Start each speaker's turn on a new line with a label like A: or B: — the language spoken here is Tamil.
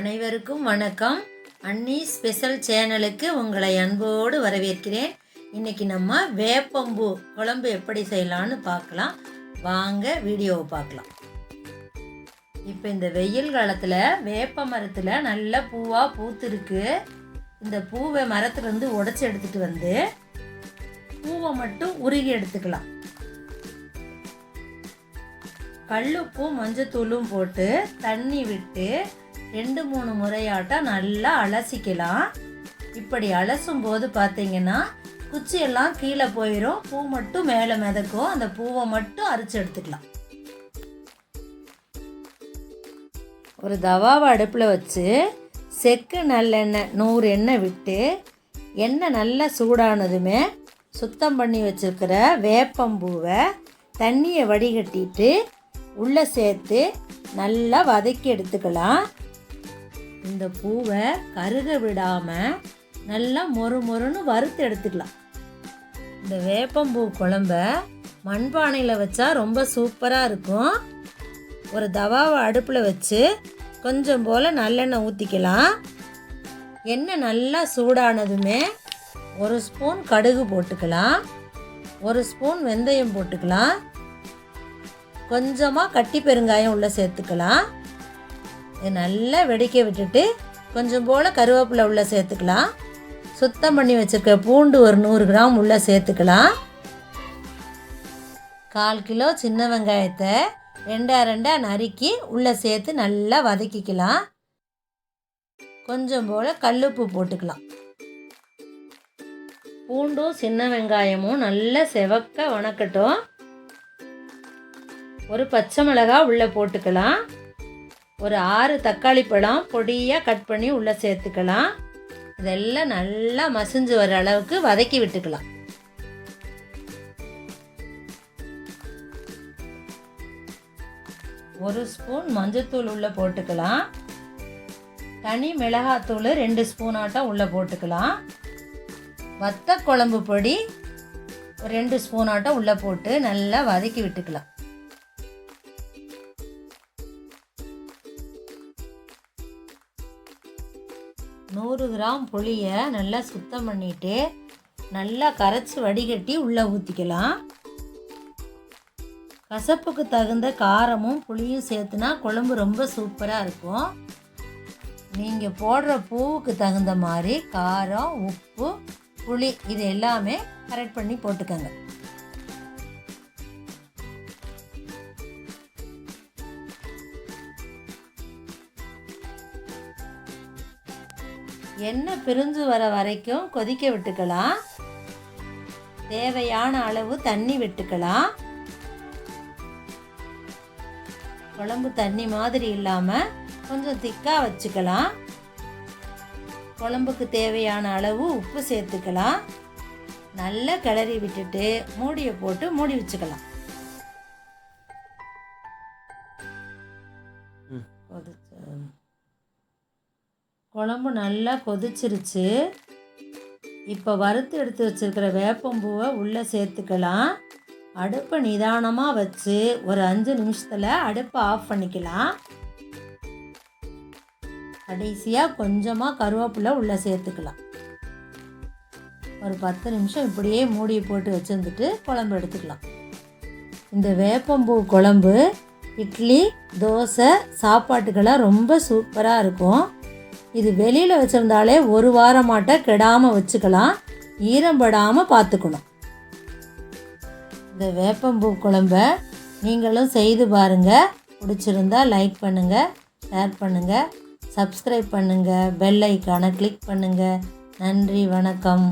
A: அனைவருக்கும் வணக்கம். அன்னி ஸ்பெஷல் சேனலுக்கு உங்களை அன்போடு வரவேற்கிறேன். இன்றைக்கி நம்ம வேப்பம்பூ குழம்பு எப்படி செய்யலான்னு பார்க்கலாம். வாங்க வீடியோவை பார்க்கலாம். இப்போ இந்த வெயில் காலத்தில் வேப்ப மரத்தில் நல்ல பூவாக பூத்துருக்கு. இந்த பூவை மரத்துலேருந்து உடச்சி எடுத்துகிட்டு வந்து பூவை மட்டும் உருகி எடுத்துக்கலாம். கல்லுப்பும் மஞ்சத்தூளும் போட்டு தண்ணி விட்டு 2-3 முறையாட்டம் நல்லா அலசிக்கலாம். இப்படி அலசும் போது பார்த்தீங்கன்னா குச்சியெல்லாம் கீழே போயிடும், பூ மட்டும் மேலே மிதக்கும். அந்த பூவை மட்டும் அரைச்சி எடுத்துக்கலாம். ஒரு தவாவை அடுப்பில் வச்சு செக்கு நல்லெண்ணெய் 100 எண்ணெய் விட்டு எண்ணெய் நல்லா சூடானதுமே சுத்தம் பண்ணி வச்சுருக்கிற வேப்பம்பூவை தண்ணியை வடிகட்டிட்டு உள்ளே சேர்த்து நல்லா வதக்கி எடுத்துக்கலாம். இந்த பூவை கருக விடாமல் நல்லா மொறுன்னு வறுத்து எடுத்துக்கலாம். இந்த வேப்பம்பூ குழம்ப மண்பானையில் வச்சா ரொம்ப சூப்பராக இருக்கும். ஒரு தவாவை அடுப்பில் வச்சு கொஞ்சம் போல் நல்லெண்ணெய் ஊற்றிக்கலாம். எண்ணெய் நல்லா சூடானதுமே 1 ஸ்பூன் கடுகு போட்டுக்கலாம், 1 ஸ்பூன் வெந்தயம் போட்டுக்கலாம், கொஞ்சமாக கட்டி பெருங்காயம் உள்ளே சேர்த்துக்கலாம். இது நல்லா வெடிக்க விட்டுட்டு கொஞ்சம் போல் கருவேப்பிலை உள்ளே சேர்த்துக்கலாம். சுத்தம் பண்ணி வச்சுருக்க பூண்டு ஒரு 100 கிராம் உள்ளே சேர்த்துக்கலாம். 1/4 கிலோ சின்ன வெங்காயத்தை 2 நறுக்கி உள்ளே சேர்த்து நல்லா வதக்கிக்கலாம். கொஞ்சம் போல் கல்லுப்பு போட்டுக்கலாம். பூண்டும் சின்ன வெங்காயமும் நல்லா செவக்க வணக்கட்டும். ஒரு பச்சை மிளகாய் உள்ளே போட்டுக்கலாம். ஒரு 6 தக்காளி பழம் பொடியாக கட் பண்ணி உள்ளே சேர்த்துக்கலாம். இதெல்லாம் நல்லா மசிஞ்சு வர அளவுக்கு வதக்கி விட்டுக்கலாம். ஒரு ஸ்பூன் மஞ்சத்தூள் உள்ளே போட்டுக்கலாம். தனி மிளகாத்தூள் 2 ஸ்பூன் ஆட்டம் உள்ளே போட்டுக்கலாம். வத்த குழம்பு பொடி 2 ஸ்பூன் ஆட்டம் உள்ளே போட்டு நல்லா வதக்கி விட்டுக்கலாம். 100 கிராம் புளியை நல்லா சுத்தம் பண்ணிவிட்டு நல்லா கரைச்சி வடிகட்டி உள்ளே ஊற்றிக்கலாம். கசப்புக்கு தகுந்த காரமும் புளியும் சேர்த்துனா குழம்பு ரொம்ப சூப்பராக இருக்கும். நீங்கள் போடுற பூவுக்கு தகுந்த மாதிரி காரம், உப்பு, புளி இது எல்லாமே கரெக்ட் பண்ணி போட்டுக்கோங்க. எண்ணெய் பிரிஞ்சு வர வரைக்கும் கொதிக்க விட்டுக்கலாம். தேவையான அளவு தண்ணி விட்டுக்கலாம். குழம்பு தண்ணி மாதிரி இல்லாமல் கொஞ்சம் திக்காக வச்சுக்கலாம். குழம்புக்கு தேவையான அளவு உப்பு சேர்த்துக்கலாம். நல்லா கிளறி விட்டுட்டு மூடியை போட்டு மூடி வச்சுக்கலாம். குழம்பு நல்லா கொதிச்சிருச்சு. இப்போ வறுத்து எடுத்து வச்சுருக்கிற வேப்பம்பூவை உள்ளே சேர்த்துக்கலாம். அடுப்பை நிதானமாக வச்சு ஒரு 5 நிமிஷத்தில் அடுப்பை ஆஃப் பண்ணிக்கலாம். கடைசியாக கொஞ்சமாக கருவேப்பிலை உள்ளே சேர்த்துக்கலாம். ஒரு 10 நிமிஷம் இப்படியே மூடியை போட்டு வச்சுருந்துட்டு குழம்பு எடுத்துக்கலாம். இந்த வேப்பம்பூ குழம்பு இட்லி, தோசை, சாப்பாட்டுக்கெல்லாம் ரொம்ப சூப்பராக இருக்கும். இது வெளியில் வச்சுருந்தாலே 1 வாரமாட்ட கெடாமல் வச்சுக்கலாம். ஈரம்படாமல் பார்த்துக்கணும். இந்த வேப்பம்பூ குழம்ப நீங்களும் செய்து பாருங்கள். பிடிச்சிருந்தா லைக் பண்ணுங்கள், ஷேர் பண்ணுங்கள், சப்ஸ்கிரைப் பண்ணுங்கள், பெல் ஐக்கானை கிளிக் பண்ணுங்கள். நன்றி, வணக்கம்.